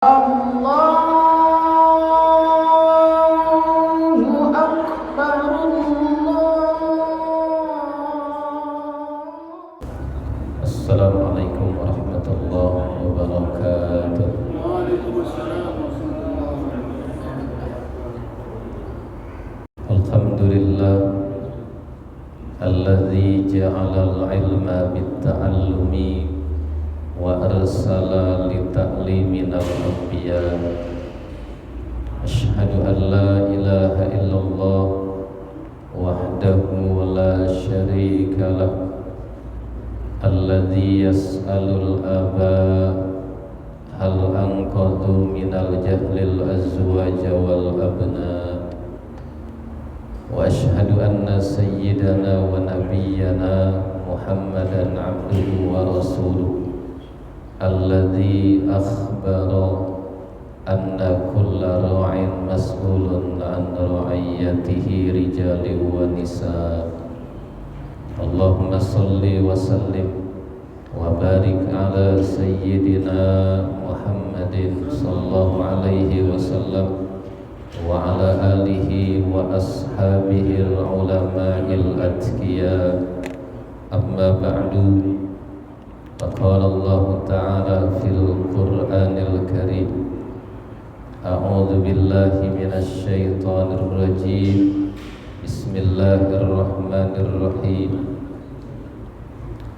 Allahu Akbar Assalamualaikum warahmatullahi wabarakatuh. Waalaikumsalam warahmatullahi wabarakatuh. Alhamdulillah alladzi ja'ala al-ilma bit-ta'allumi wa arsala li-ta'liminal anbiya. Asyhadu an la ilaha illallah wahdahu la syarika lah alladzi yas'alul aba hal anqadu minal jahlil azwaja wal abna. Wa asyhadu anna sayyidana wa nabiyyana Muhammadan abduhu wa rasuluh alladzi akhbara anna kulla ra'in mas'ulun an ra'iyatihi rijali wa nisa. Allahumma salli wa sallim wa barik ala sayyidina Muhammadin sallallahu alaihi wasallam wa ala alihi wa ashabihi al-ulama'il atqiya. Amma ba'du, faqala Allah ta'ala fil Qur'anil Karim, a'udzu billahi minasy syaithanir rajim. Bismillahirrahmanirrahim.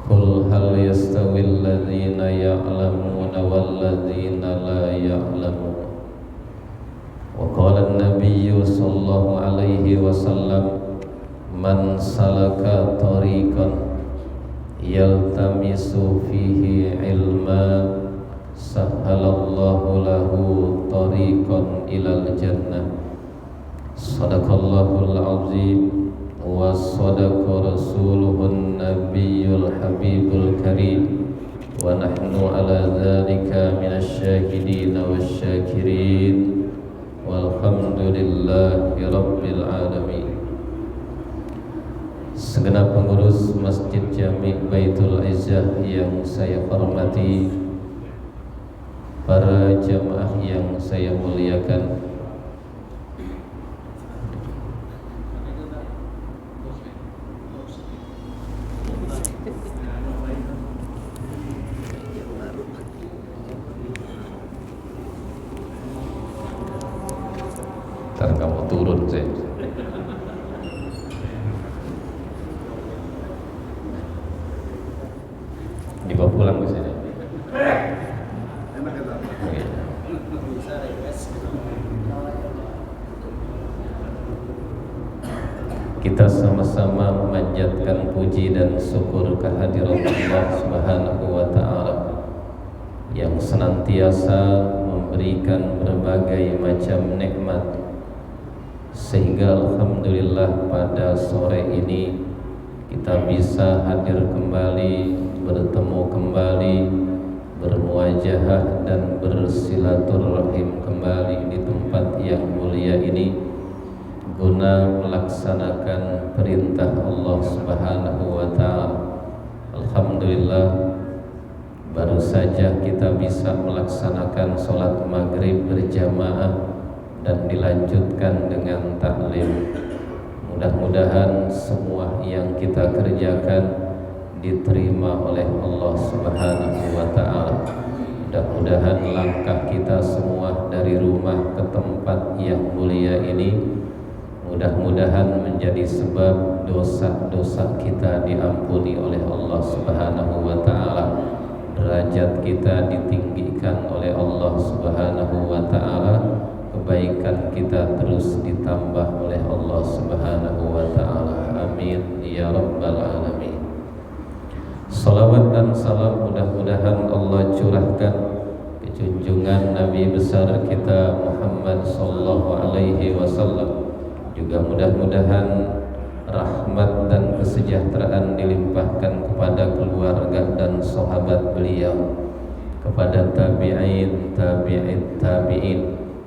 Qul hal yastawil ladzina ya'lamuna wal ladzina la ya'lamun. Wa qala an-nabiyyu sallallahu alaihi wasallam, man salaka tariqan yaltamisu fihi ilma sahhalallahu lahu tariqan ilal jannah. Sadaqallahul azim wa sadaqa rasuluhun nabiyyul habibul karim wa nahnu ala dzalika minasyahidin wasyakirin walhamdulillahi rabbil alamin. Segenap pengurus Masjid Jami' Baitul Izzah yang saya hormati, para jamaah yang saya muliakan, ntar kamu turun sih. Dibawa pulang ke sini. Kita sama-sama memanjatkan puji dan syukur kehadirat Allah Subhanahu wa ta'ala yang senantiasa memberikan berbagai macam nikmat, sehingga alhamdulillah pada sore ini kita bisa hadir kembali, bertemu kembali, bermuajahah dan bersilaturahim kembali di tempat yang mulia ini guna melaksanakan perintah Allah Subhanahu wa ta'ala. Alhamdulillah, baru saja kita bisa melaksanakan sholat maghrib berjamaah dan dilanjutkan dengan taklim. Mudah-mudahan semua yang kita kerjakan diterima oleh Allah Subhanahu wa ta'ala. Mudah-mudahan langkah kita semua dari rumah ke tempat yang mulia ini mudah-mudahan menjadi sebab dosa-dosa kita diampuni oleh Allah Subhanahu wa ta'ala, derajat kita ditinggikan oleh Allah Subhanahu wa ta'ala, kebaikan kita terus ditambah oleh Allah Subhanahu wa ta'ala. Amin ya rabbal alamin. Salawat dan salam mudah-mudahan Allah curahkan ke junjungan Nabi besar kita Muhammad sallallahu alaihi wasallam. Juga mudah-mudahan rahmat dan kesejahteraan dilimpahkan kepada keluarga dan sahabat beliau, kepada tabi'in, tabi'in,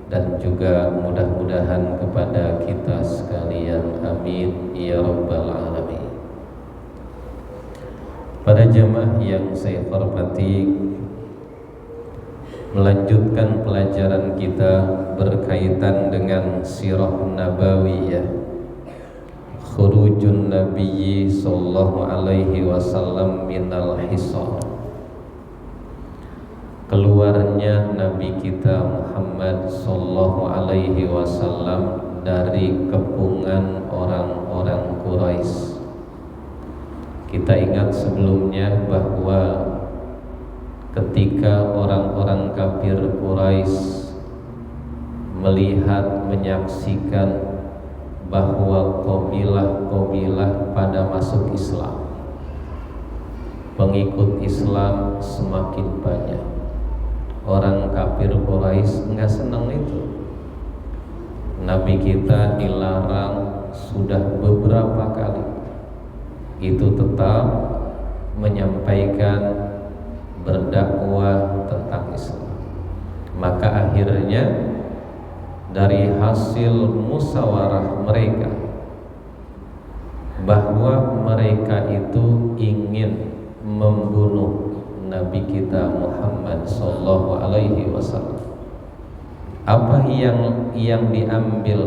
dan juga mudah-mudahan kepada kita sekalian. Amin ya rabbal alamin. Para jamaah yang saya hormati, melanjutkan pelajaran kita berkaitan dengan sirah nabawiyah, khurujun nabiyyi sallallahu alaihi wasallam minal hisar, keluarnya Nabi kita Muhammad sallallahu alaihi wasallam dari kepungan orang-orang Quraisy. Kita ingat sebelumnya bahwa ketika orang-orang kafir Quraisy melihat, menyaksikan bahwa kabilah-kabilah pada masuk Islam, pengikut Islam semakin banyak, orang kafir Quraisy enggak senang itu. Nabi kita dilarang sudah beberapa kali, itu tetap menyampaikan, berdakwah tentang Islam. Maka akhirnya dari hasil musyawarah mereka bahwa mereka itu ingin membunuh Nabi kita Muhammad sallallahu alaihi wasallam. Apa yang diambil,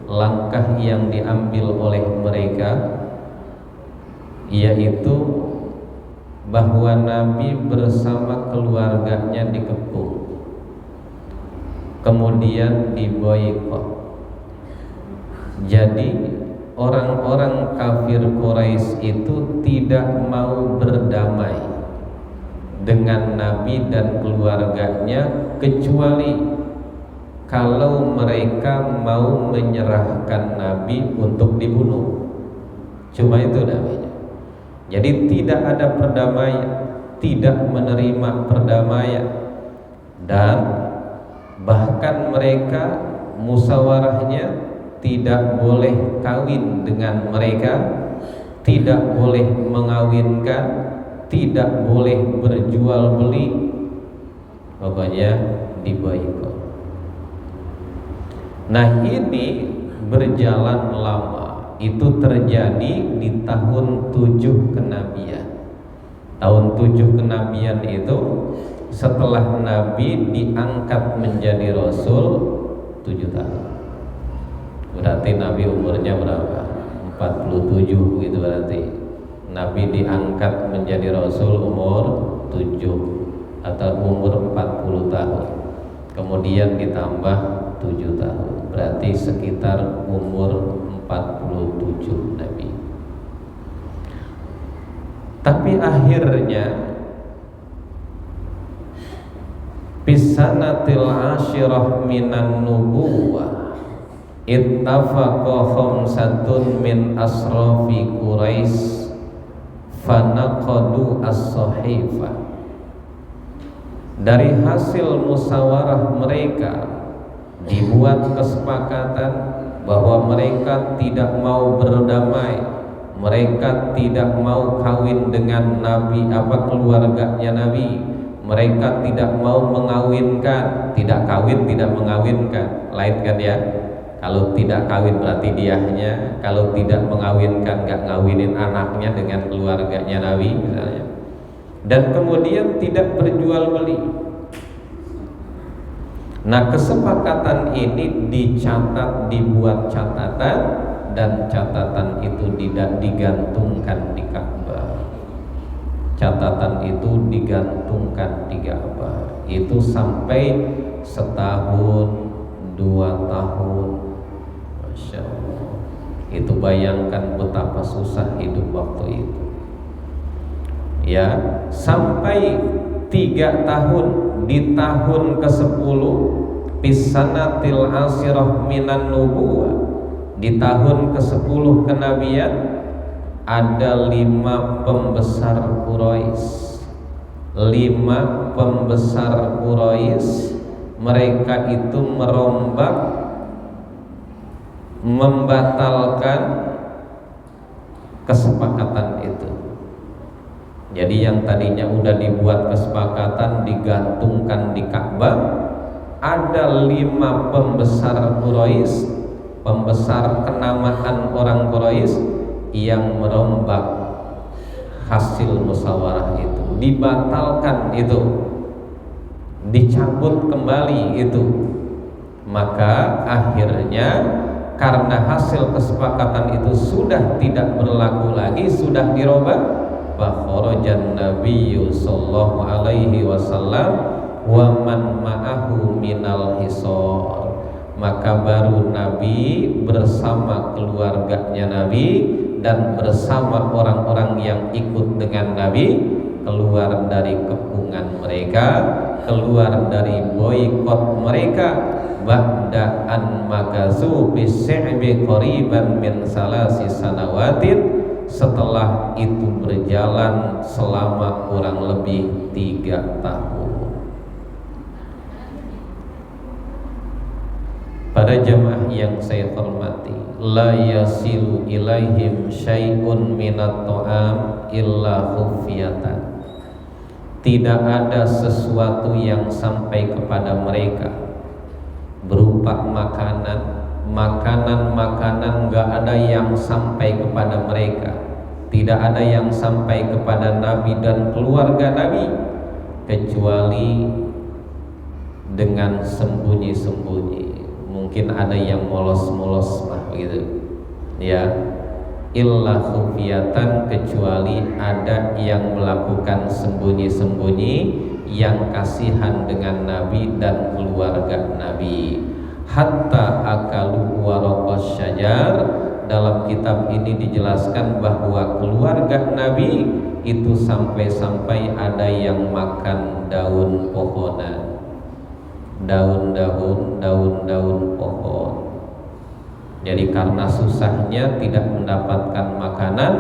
langkah yang diambil oleh mereka, yaitu bahwa Nabi bersama keluarganya dikepung, kemudian diboikot. Jadi orang-orang kafir Quraisy itu tidak mau berdamai dengan Nabi dan keluarganya kecuali kalau mereka mau menyerahkan Nabi untuk dibunuh. Cuma itu namanya. Jadi tidak ada perdamaian, tidak menerima perdamaian, dan bahkan mereka musyawarahnya tidak boleh kawin dengan mereka, tidak boleh mengawinkan, tidak boleh berjual beli, pokoknya diboikot. Nah, ini berjalan lama. Itu terjadi di tahun 7 kenabian. Tahun 7 kenabian itu setelah Nabi diangkat menjadi Rasul 7 tahun. Berarti Nabi umurnya berapa? 47 gitu berarti. Nabi diangkat menjadi Rasul umur 7 atau umur 40 tahun. Kemudian ditambah 7 tahun. Berarti sekitar umur 47 Nabi. Tapi akhirnya bisanatil asyirah minan nubuwah ittafaqa khamsatun min asrafi Quraisy fanaqadu as-sahifah. Dari hasil musyawarah mereka dibuat kesepakatan bahwa mereka tidak mau berdamai, mereka tidak mau kawin dengan Nabi, keluarganya Nabi, mereka tidak mau mengawinkan, tidak kawin, tidak mengawinkan, lain kan ya? Kalau tidak kawin berarti diahnya, kalau tidak mengawinkan, nggak ngawinin anaknya dengan keluarganya Nabi misalnya. Dan kemudian tidak berjual beli. Nah, kesepakatan ini dicatat, dibuat catatan, dan catatan itu tidak digantungkan di Ka'bah. Catatan itu digantungkan di Ka'bah. Itu sampai setahun, 2 tahun. Masya Allah. Itu bayangkan betapa susah hidup waktu itu. Ya, sampai 3 tahun, di tahun ke-10 bisanatil asirah minan nubuwah, di tahun ke-10 kenabian, ada 5 pembesar Quraisy. 5 pembesar Quraisy, mereka itu merombak, membatalkan kesepakatan itu. Jadi yang tadinya udah dibuat kesepakatan, digantungkan di Ka'bah, ada 5 pembesar Quraisy, pembesar kenamaan orang Quraisy yang merombak hasil musyawarah itu, dibatalkan itu. dicabut kembali itu. Maka akhirnya karena hasil kesepakatan itu sudah tidak berlaku lagi, sudah dirubah, fakharajan nabiyyu sallallahu alaihi wasallam wa man ma'ahu minal hisar. Maka baru Nabi bersama keluarganya Nabi dan bersama orang-orang yang ikut dengan Nabi keluar dari kepungan mereka, keluar dari boikot mereka. Ba'da an makasu bisya'bi qariban min salasi sanawatin, setelah itu berjalan selama kurang lebih 3 tahun. Para jamaah yang saya hormati, la yasilu ilaihim syai'un minat ta'am illa khufiyatan. Tidak ada sesuatu yang sampai kepada mereka berupa makanan gak ada yang sampai kepada mereka, tidak ada yang sampai kepada Nabi dan keluarga Nabi kecuali dengan sembunyi-sembunyi. Mungkin ada yang molos-molos begitu ya, illa khufiyatan, kecuali ada yang melakukan sembunyi-sembunyi yang kasihan dengan Nabi dan keluarga Nabi. Hatta akalu waraqas syajar, dalam kitab ini dijelaskan bahwa keluarga Nabi itu sampai-sampai ada yang makan daun pohonan, daun-daun pohon. Jadi karena susahnya tidak mendapatkan makanan,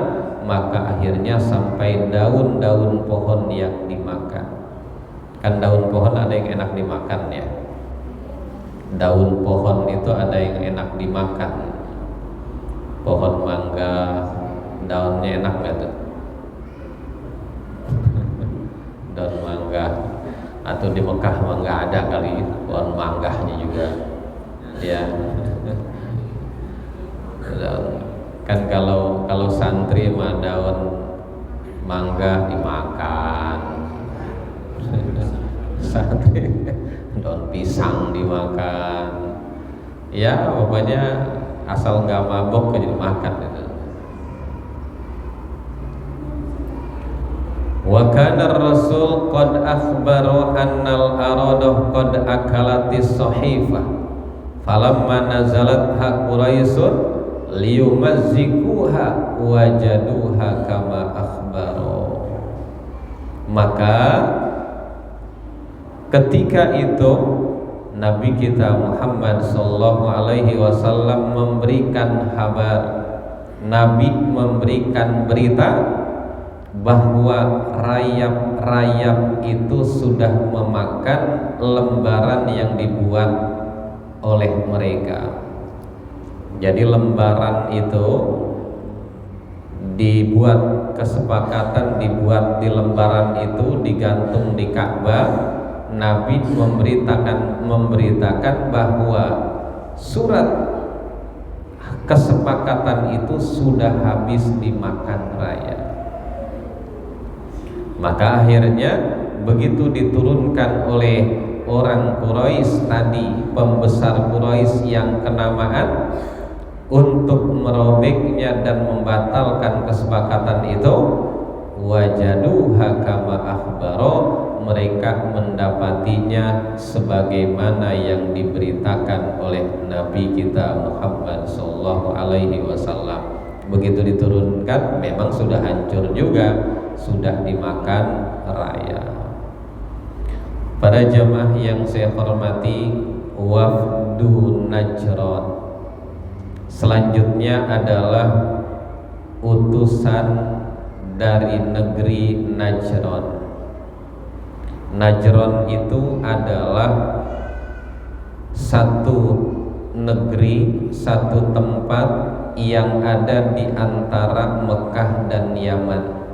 maka akhirnya sampai daun-daun pohon yang dimakan. Kan daun pohon ada yang enak dimakan ya. Daun pohon itu ada yang enak dimakan. Pohon mangga, daunnya enak gak tuh? Daun mangga. Atau di Mekah mangga ada kali pohon mangganya juga. Ya. Kan kalau santri mah daun mangga dimakan. Santri daun pisang dimakan, ya pokoknya asal nggak mabok jadi makan itu. Wa kana ar-rasul qad akhbara annal aradah qad akalatis sahifah falamma nazalat quraisun liyumazzikuha wajaduha kama akhbara. Maka ketika itu Nabi kita Muhammad sallallahu alaihi wasallam memberikan kabar, Nabi memberikan berita bahwa rayap-rayap itu sudah memakan lembaran yang dibuat oleh mereka. Jadi lembaran itu dibuat, kesepakatan dibuat di lembaran itu digantung di Ka'bah. Nabi memberitakan bahwa surat kesepakatan itu sudah habis dimakan raya. Maka akhirnya begitu diturunkan oleh orang Quraisy tadi, pembesar Quraisy yang kenamaan, untuk merobeknya dan membatalkan kesepakatan itu, wajaduha kama akhbaro, mereka mendapatinya sebagaimana yang diberitakan oleh Nabi kita Muhammad sallallahu alaihi wasallam. Begitu diturunkan memang sudah hancur juga, sudah dimakan raya. Para jamaah yang saya hormati, wafdu Najran selanjutnya adalah utusan dari negeri Najran. Najran itu adalah satu negeri, satu tempat yang ada di antara Mekah dan Yaman.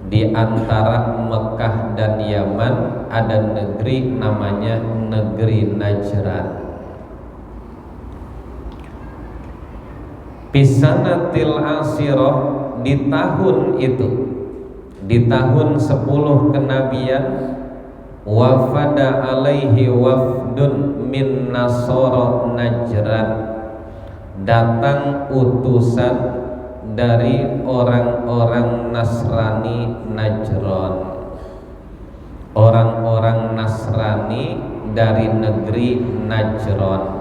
Di antara Mekah dan Yaman ada negeri namanya negeri Najran. Pisanatil asirah, di tahun itu, di tahun 10 kenabian, wafada alaihi wafdun min Nasara Najran, datang utusan dari orang-orang Nasrani Najran, orang-orang Nasrani dari negeri Najran.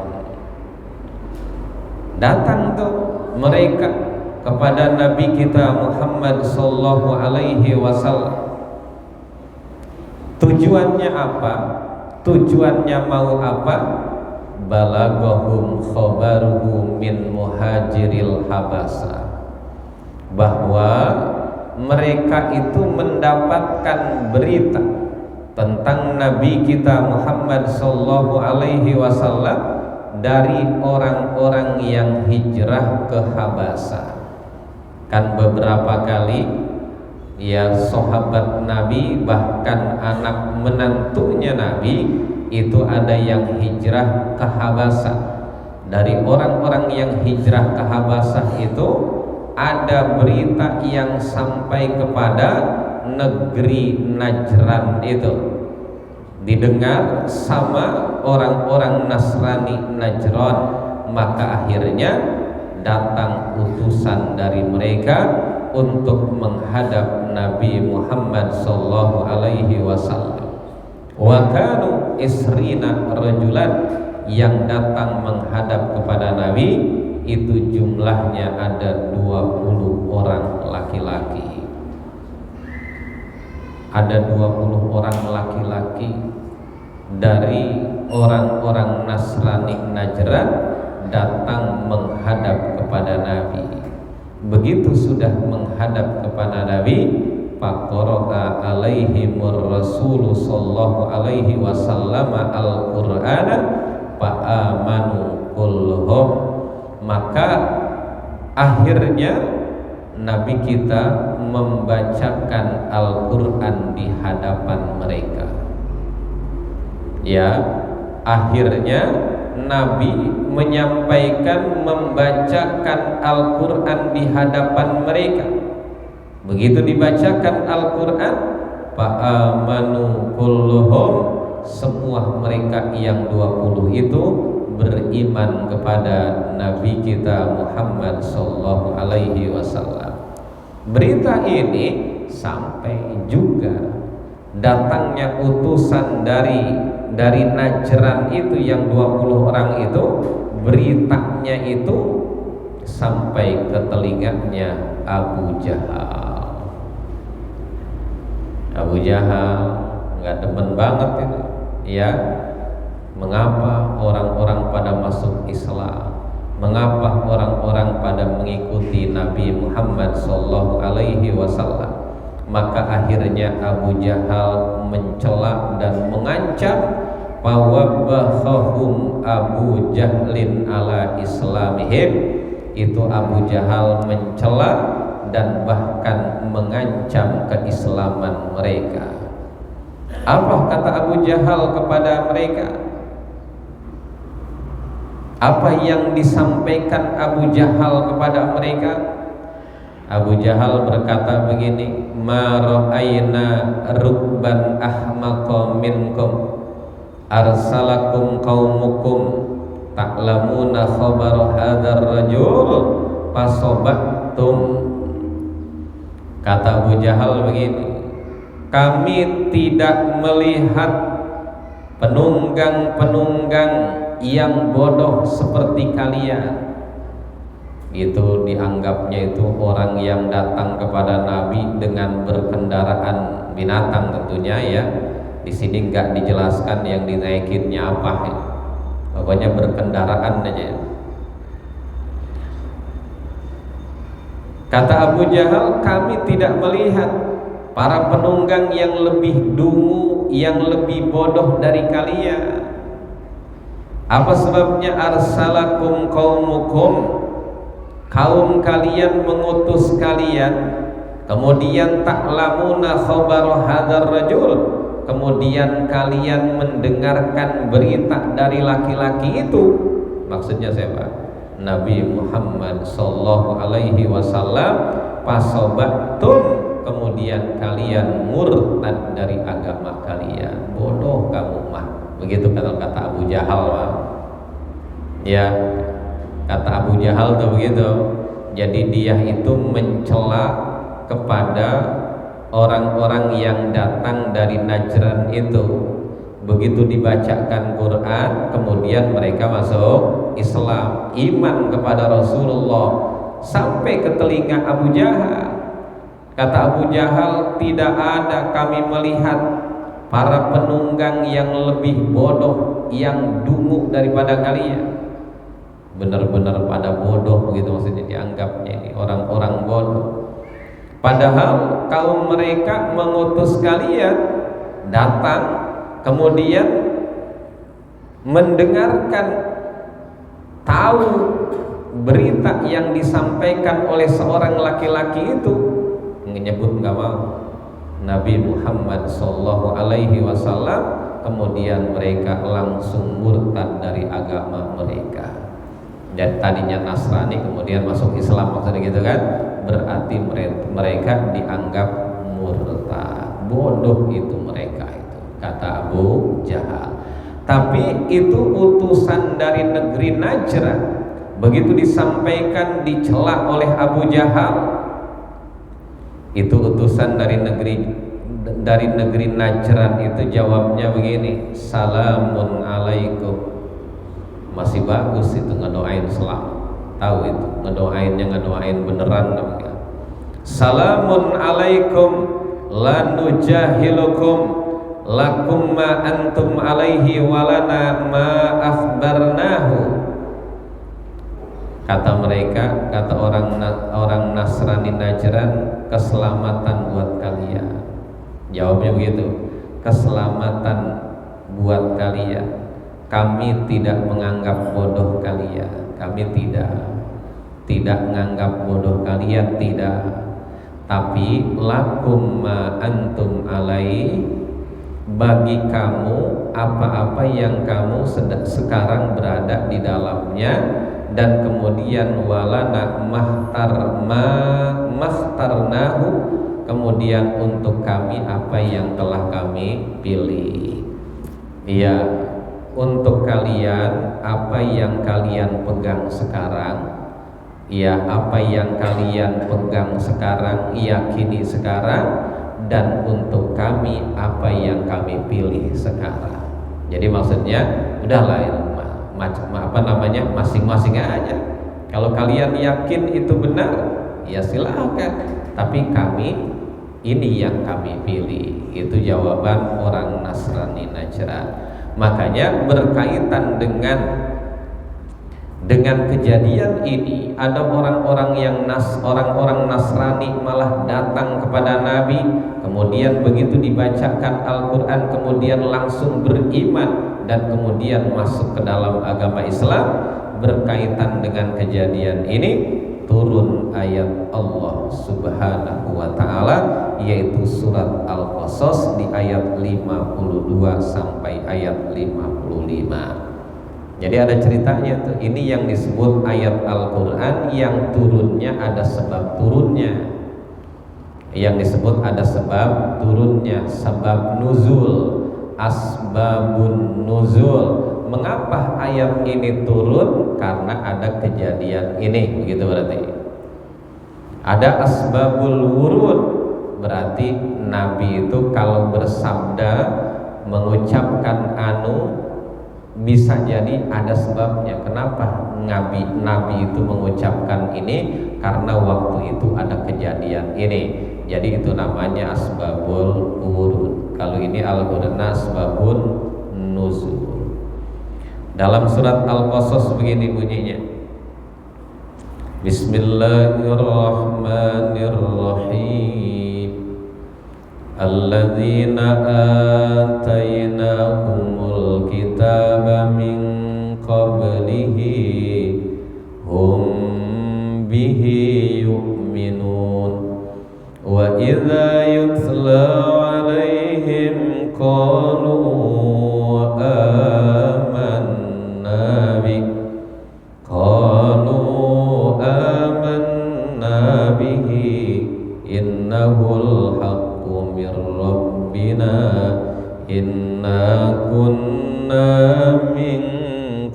Datang tuh mereka kepada Nabi kita Muhammad sallallahu alaihi wasallam. Tujuannya apa? Tujuannya mau apa? Balagahum khabaruhu min muhajiril habasa, bahwa mereka itu mendapatkan berita tentang Nabi kita Muhammad sallallahu alaihi wasallam dari orang-orang yang hijrah ke Habasa. Kan beberapa kali ya sahabat Nabi, bahkan anak menantunya Nabi itu ada yang hijrah ke Habasa. Dari orang-orang yang hijrah ke Habasah itu ada berita yang sampai kepada negeri Najran, itu didengar sama orang-orang Nasrani Najran. Maka akhirnya datang utusan dari mereka untuk menghadap Nabi Muhammad sallallahu alaihi wasallam. Wa kanu isrina rajulan, yang datang menghadap kepada Nabi itu jumlahnya ada 20 orang laki-laki. Ada 20 orang laki-laki dari orang-orang Nasrani Najran datang menghadap kepada Nabi. Begitu sudah menghadap kepada Nabi, faqara'a alaihimur rasul sallallahu alaihi wasallam al-Qur'ana fa'amanu kulluhum. Maka akhirnya Nabi kita membacakan Al-Quran di hadapan mereka. Ya, akhirnya Nabi menyampaikan, membacakan Al-Quran di hadapan mereka. Begitu dibacakan Al-Quran, fa'amanu kulluhum, semua mereka yang 20 itu beriman kepada Nabi kita Muhammad sallallahu alaihi wasallam. Berita ini sampai juga datangnya utusan dari Najran itu yang 20 orang itu, beritanya itu sampai ke telinganya Abu Jahal. Abu Jahal nggak demen banget itu, ya. Mengapa orang-orang pada masuk Islam? Mengapa orang-orang pada mengikuti Nabi Muhammad sallallahu alaihi wasallam? Maka akhirnya Abu Jahal mencela dan mengancam, fawabbahum Abu Jahlin ala islamihim. Itu Abu Jahal mencela dan bahkan mengancam keislaman mereka. Apa kata Abu Jahal kepada mereka? Apa yang disampaikan Abu Jahal kepada mereka? Abu Jahal berkata begini, ma ra'ayna rukban ahmaqa minkum arsalakum qaumukum ta'lamuna khabar hadzal rajul fasobattum. Kata Abu Jahal begini, kami tidak melihat penunggang-penunggang yang bodoh seperti kalian. Itu dianggapnya itu orang yang datang kepada Nabi dengan berkendaraan binatang tentunya, ya. Di sini nggak dijelaskan yang dinaikinnya apa, ya. Pokoknya berkendaraan aja. Kata Abu Jahal, kami tidak melihat para penunggang yang lebih dungu, yang lebih bodoh dari kalian. Apa sebabnya? Arsalakum qaumukum, kaum kalian mengutus kalian, kemudian ta'lamuna khabar hadzal rajul, kemudian kalian mendengarkan berita dari laki-laki itu. Maksudnya siapa? Nabi Muhammad sallallahu alaihi wasallam. Fasobatum, kemudian kalian murtad dari agama kalian. Bodoh kamu mah. Begitu kata Abu Jahal mah. Ya, kata Abu Jahal tuh begitu. Jadi dia itu mencela kepada orang-orang yang datang dari Najran itu. Begitu dibacakan Quran, kemudian mereka masuk Islam, iman kepada Rasulullah, sampai ke telinga Abu Jahal. Kata Abu Jahal, tidak ada kami melihat para penunggang yang lebih bodoh, yang dungu daripada kalian. Benar-benar pada bodoh begitu maksudnya, dianggapnya ini orang-orang bodoh. Padahal kaum mereka mengutus kalian datang, kemudian mendengarkan, tahu berita yang disampaikan oleh seorang laki-laki itu, menyebut nggak mau Nabi Muhammad Sallallahu Alaihi Wasallam, kemudian mereka langsung murtad dari agama mereka. Dan tadinya Nasrani kemudian masuk Islam, maksudnya gitu kan? Berarti mereka dianggap murtad. Bodoh itu mereka itu, kata Abu Jahal. Tapi itu utusan dari negeri Najran. Begitu disampaikan, dicela oleh Abu Jahal, itu utusan dari negeri Najran itu jawabnya begini, salamun alaikum. Masih bagus itu ngedoain selamat. Tahu itu ngedoain beneran namanya. Salamun alaikum la nujahilukum lakum ma antum alaihi walana ma akhbarnahu. Kata mereka, kata orang Nasrani Najran, keselamatan buat kalian. Jawabnya begitu, keselamatan buat kalian. Kami tidak menganggap bodoh kalian. Kami tidak menganggap bodoh kalian, tidak. Tapi lakum ma antum alai, bagi kamu apa-apa yang kamu sekarang berada di dalamnya, dan kemudian walana mahtarnahu, kemudian untuk kami apa yang telah kami pilih. Iya, untuk kalian apa yang kalian pegang sekarang, ya apa yang kalian pegang sekarang, yakini sekarang, dan untuk kami apa yang kami pilih sekarang. Jadi maksudnya udahlah masing-masing aja. Kalau kalian yakin itu benar, ya silakan. Tapi kami ini yang kami pilih. Itu jawaban orang Nasrani Najran. Makanya berkaitan dengan kejadian ini, ada orang-orang Nasrani malah datang kepada Nabi, kemudian begitu dibacakan Al-Quran kemudian langsung beriman dan kemudian masuk ke dalam agama Islam. Berkaitan dengan kejadian ini turun ayat Allah Subhanahu wa ta'ala, yaitu surat Al-Qasas di ayat 52 sampai ayat 55. Jadi ada ceritanya tuh. Ini yang disebut ayat Al-Quran yang turunnya ada sebab turunnya. Yang disebut ada sebab turunnya, sebab nuzul, asbabun nuzul. Mengapa ayat ini turun? Karena ada kejadian ini, begitu berarti. Ada asbabul wurud, berarti Nabi itu kalau bersabda, mengucapkan bisa jadi ada sebabnya. Kenapa Nabi itu mengucapkan ini? Karena waktu itu ada kejadian ini. Jadi itu namanya asbabul wurud. Kalau ini Al-Quran asbabun nuzul. Dalam surat Al-Qasas begini bunyinya, Bismillahirrahmanirrahim. Alladzina atainahumul kitaba min qablihi hum bihi yu'minun wa idza yutla alaihim qalu amanna bihi innahul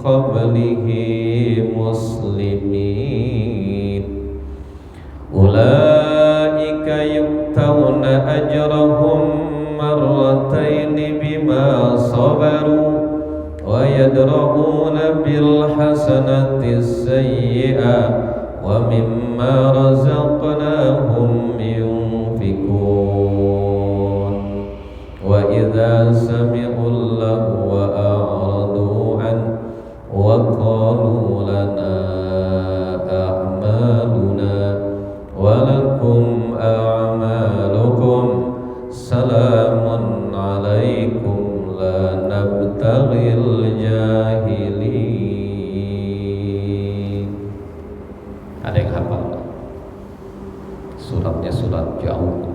qablihi muslimin ulaika yu'tawna ajrahum marratayn bima sabaru wa yadra'una bil hasanati sayyi'ah wa mimma razaqnahum yunfikun wa idza sami'u lahwa a'radu an wa qalu lana a'maluna wa lakum a'malukum salamun alaikum la nabtaghil jahilin. Ada yang hafal? Suratnya surat jauh.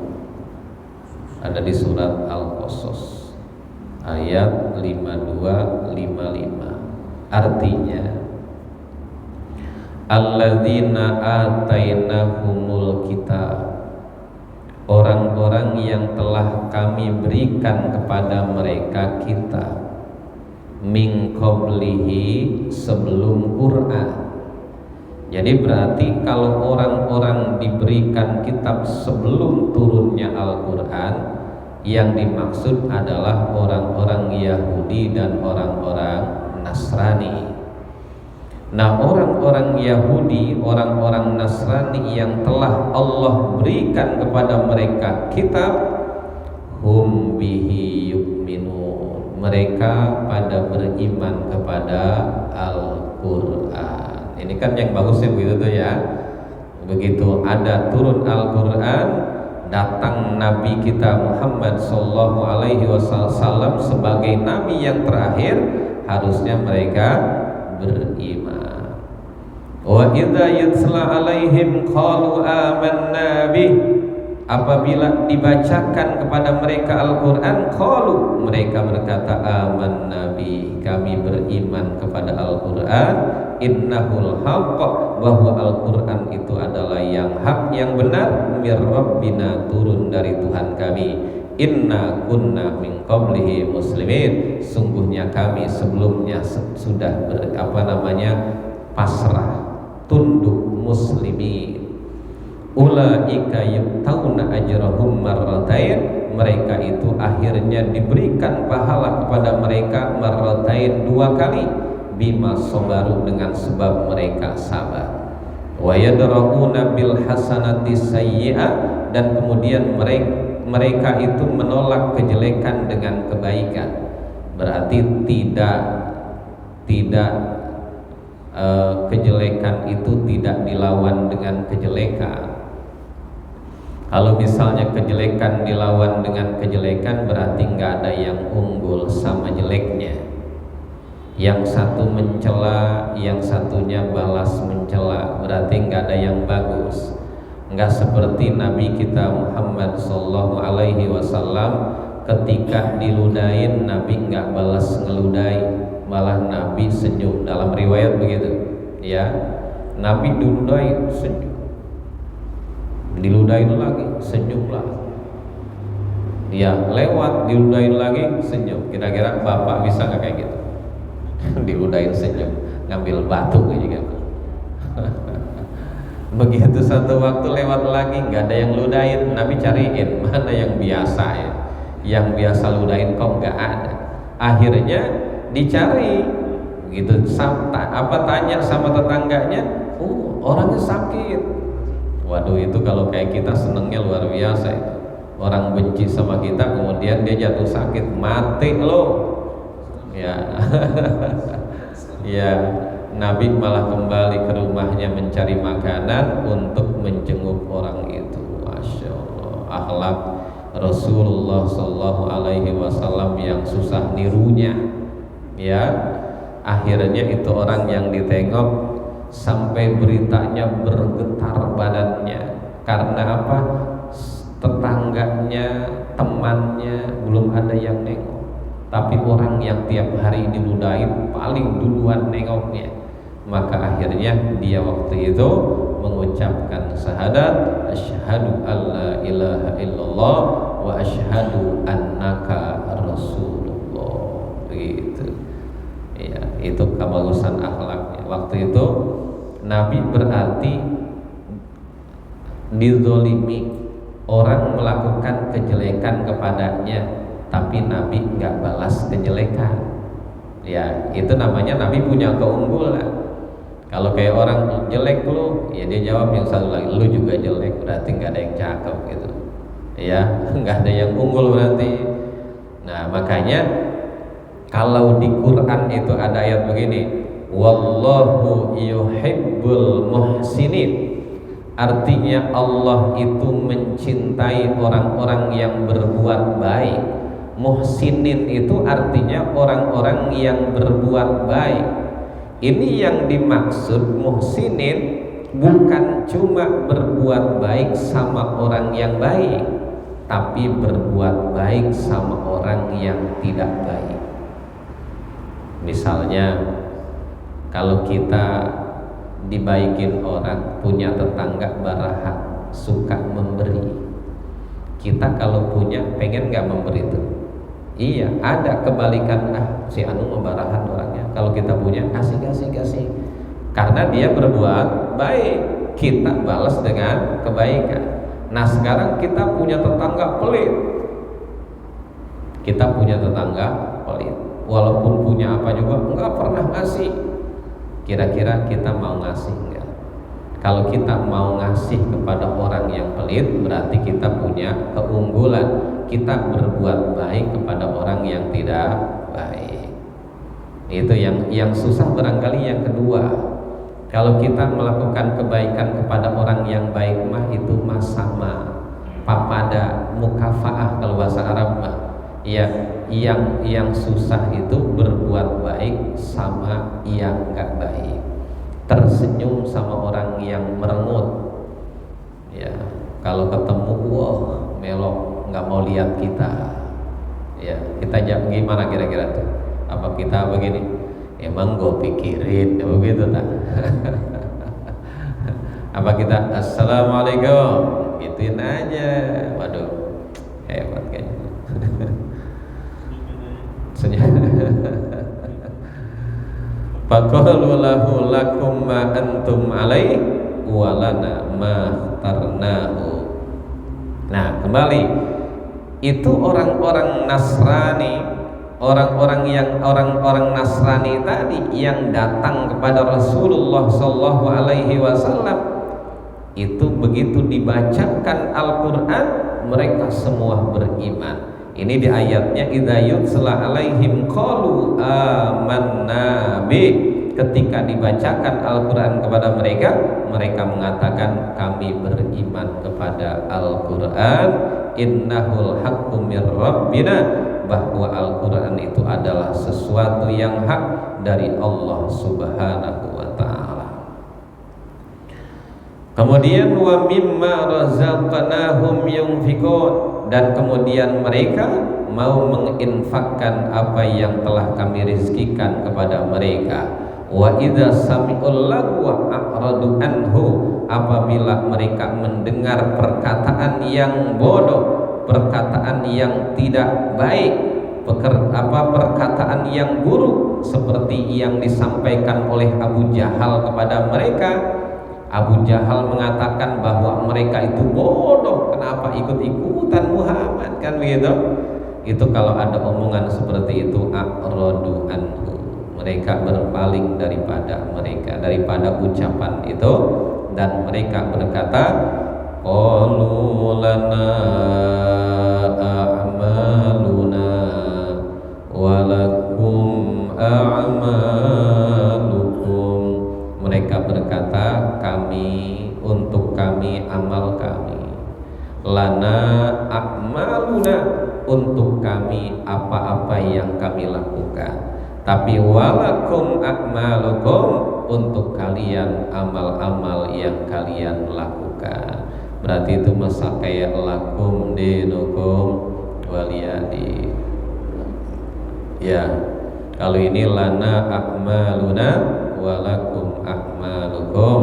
Ada di surat Al-Qasas ayat 52-55. Artinya alladzina atainahumul kitab, orang-orang yang telah kami berikan kepada mereka kitab, min qablihi, sebelum Quran. Jadi berarti kalau orang-orang diberikan kitab sebelum turunnya Al-Quran, yang dimaksud adalah orang-orang Yahudi dan orang-orang Nasrani. Nah, orang-orang Yahudi, orang-orang Nasrani yang telah Allah berikan kepada mereka kitab, hum bihi yu'minun, mereka pada beriman kepada Al-Quran. Ini kan yang bagusnya begitu tuh ya. Begitu ada turun Al-Quran, datang Nabi kita Muhammad sallallahu alaihi wasallam sebagai Nabi yang terakhir, harusnya mereka beriman. Wa idza yutla alaihim qalu amanna bih, apabila dibacakan kepada mereka Al-Quran, qalu, mereka berkata amanna bih, kami beriman kepada Al-Quran, innahul haqq, bahwa Al-Quran itu adalah yang hak, yang benar, mir rabbina, turun dari Tuhan kami, inna kunna min qablihi muslimin, sungguhnya kami sebelumnya sudah pasrah, tunduk, muslimin. Ulaika yu'tawna ajrahum marratain, mereka itu akhirnya diberikan pahala kepada mereka marratain, 2 kali, bima sabaru, dengan sebab mereka sabar, wa yadra'una bil hasanati sayyi'ah, dan kemudian mereka itu menolak kejelekan dengan kebaikan. Berarti kejelekan itu tidak dilawan dengan kejelekan. Kalau misalnya kejelekan dilawan dengan kejelekan, berarti nggak ada yang unggul sama jeleknya. Yang satu mencela, yang satunya balas mencela, berarti nggak ada yang bagus. Nggak seperti Nabi kita Muhammad sallallahu alaihi wasallam, ketika diludahin Nabi nggak balas ngeludahi, malah Nabi senyum. Dalam riwayat begitu, ya. Nabi diludahin senyum, diludahin lagi senyum lagi, dia lewat diludahin lagi senyum. Kira-kira bapak bisa nggak kayak gitu? Diludahin senyum, ngambil batu gitu. Begitu satu waktu lewat lagi nggak ada yang ludahin, Nabi cariin mana yang biasa ya, yang biasa ludahin kok nggak ada. Akhirnya dicari, begitu tanya sama tetangganya, orangnya sakit. Waduh, itu kalau kayak kita senengnya luar biasa itu. Orang benci sama kita, kemudian dia jatuh sakit, mati loh. Ya, ya. Nabi malah kembali ke rumahnya mencari makanan untuk menjenguk orang itu. Masya Allah, akhlak Rasulullah Sallallahu Alaihi Wasallam yang susah nirunya. Ya, akhirnya itu orang yang ditengok sampai beritanya bergetar badannya. Karena apa? Tetangganya, temannya belum ada yang nengok, tapi orang yang tiap hari diludahin paling duluan nengoknya. Maka akhirnya dia waktu itu mengucapkan syahadat, asyhadu alla ilaha illallah wa asyhadu annaka rasulullah. Begitu. Ya. itu kebagusan akhlaknya. Waktu itu Nabi berarti dizolimi, orang melakukan kejelekan kepadanya, tapi Nabi nggak balas kejelekan. Ya, itu namanya Nabi punya keunggulan. Kalau kayak orang jelek lu, ya dia jawab yang satu lagi, lu juga jelek, berarti nggak ada yang cakep gitu. Ya, nggak ada yang unggul berarti. Nah, makanya kalau di Quran itu ada ayat begini, wallahu yuhibbul muhsinin. Artinya Allah itu mencintai orang-orang yang berbuat baik. Muhsinin itu artinya orang-orang yang berbuat baik. Ini yang dimaksud muhsinin bukan cuma berbuat baik sama orang yang baik, tapi berbuat baik sama orang yang tidak baik. Misalnya kalau kita dibaikin orang, punya tetangga baraha, suka memberi, kita kalau punya pengen gak memberi itu? Iya, ada kebalikan, si anu membarahan orangnya, kalau kita punya kasih karena dia berbuat baik, kita balas dengan kebaikan. Nah sekarang kita punya tetangga pelit, walaupun punya apa juga nggak pernah ngasih. Kira-kira kita mau ngasih nggak? Kalau kita mau ngasih kepada orang yang pelit, berarti kita punya keunggulan. Kita berbuat baik kepada orang yang tidak baik. Itu yang susah barangkali yang kedua. Kalau kita melakukan kebaikan kepada orang yang baik mah itu sama, papada, mukafaah kalau bahasa Arab mah. Ya, yang susah itu berbuat baik sama yang enggak baik. Tersenyum sama orang yang merengut. Ya, kalau ketemu wah melok, nggak mau lihat kita. Ya, kita jawab gimana kira-kira tuh? Apa kita begini? Emang gue pikirin, begitu tak? Apa kita assalamualaikum? Gituin aja. Waduh, hebat kayaknya. Faqalu lahu lakum ma antum alaihi wa lana ma tarnahu. Nah, kembali itu orang-orang Nasrani, orang-orang Nasrani tadi yang datang kepada Rasulullah sallallahu alaihi wasallam, itu begitu dibacakan Al-Qur'an mereka semua beriman. Ini di ayatnya idza yutsla alaihim qalu amanna bi. Ketika dibacakan Al-Qur'an kepada mereka, mereka mengatakan kami beriman kepada Al-Qur'an, innahul haqqu mir rabbina, bahwa Al-Qur'an itu adalah sesuatu yang hak dari Allah Subhanahu wa taala. Kemudian wa mimma razaqnahum yunfiqun, dan kemudian mereka mau menginfakkan apa yang telah kami rizkikan kepada mereka. Wa idza sami'ul lagwa a'radu anhu, apabila mereka mendengar perkataan yang bodoh, perkataan yang tidak baik, perkataan yang buruk seperti yang disampaikan oleh Abu Jahal kepada mereka. Abu Jahal mengatakan bahwa mereka itu bodoh, kenapa ikut-ikutan Muhammad, kan begitu? Itu kalau ada omongan seperti itu, a'radu anhu, mereka berpaling daripada ucapan itu, dan mereka berkata qalu lana a'maluna walakum a'malukum. Mereka berkata untuk kami amal kami, lana a'maluna, untuk kami apa-apa yang kami lakukan, tapi walakum a'malukum, untuk kalian amal-amal yang kalian lakukan. Berarti itu masa kayak lakum dinukum waliyadi. Ya, kalau ini lana a'maluna walakum a'malukum,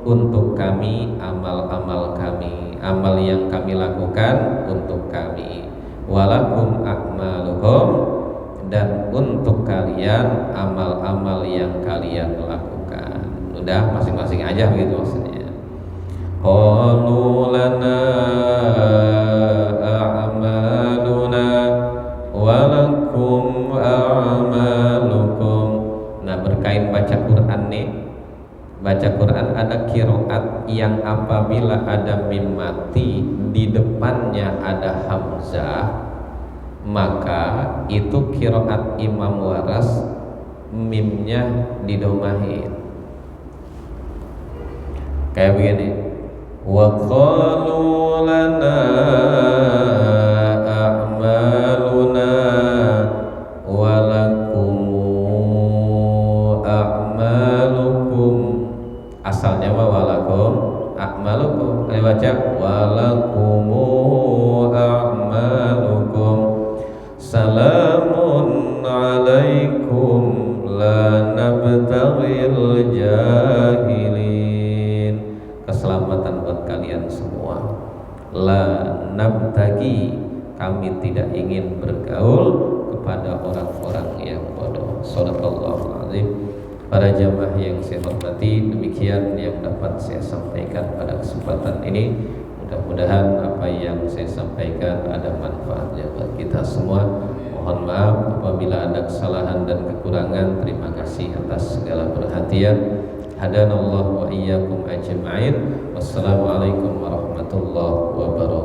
untuk kami amal-amal kami, amal yang kami lakukan untuk kami, walakum a'malukum, dan untuk kalian amal-amal yang kalian lakukan. Udah masing-masing aja begitu maksudnya. Qalu lana a'maluna wa lakum a'malukum. Nah, berkait baca Quran nih. Baca Quran ada qiraat yang apabila ada mim mati di depannya ada hamzah, maka itu qiraat Imam Waras mimnya didomahin. Kayak begini. Wa qalu lana a'maluna wa lakum a'malukum. Asalnya walakum a'malukum. Ini baca walakum a'malukum. Salamun alaikum la nabtaghil jahilin. Keselamatan buat kalian semua. La nabtagi, kami tidak ingin bergaul kepada orang-orang yang bodoh. Shadaqallahul azim. Para jamaah yang saya hormati, demikian yang dapat saya sampaikan pada kesempatan ini. Mudah-mudahan apa yang saya sampaikan ada manfaatnya buat kita semua. Mohon maaf apabila ada kesalahan dan kekurangan. Terima kasih atas segala perhatian. Hadanallahu wa iyyakum ajma'in. Wassalamualaikum warahmatullahi wabarakatuh.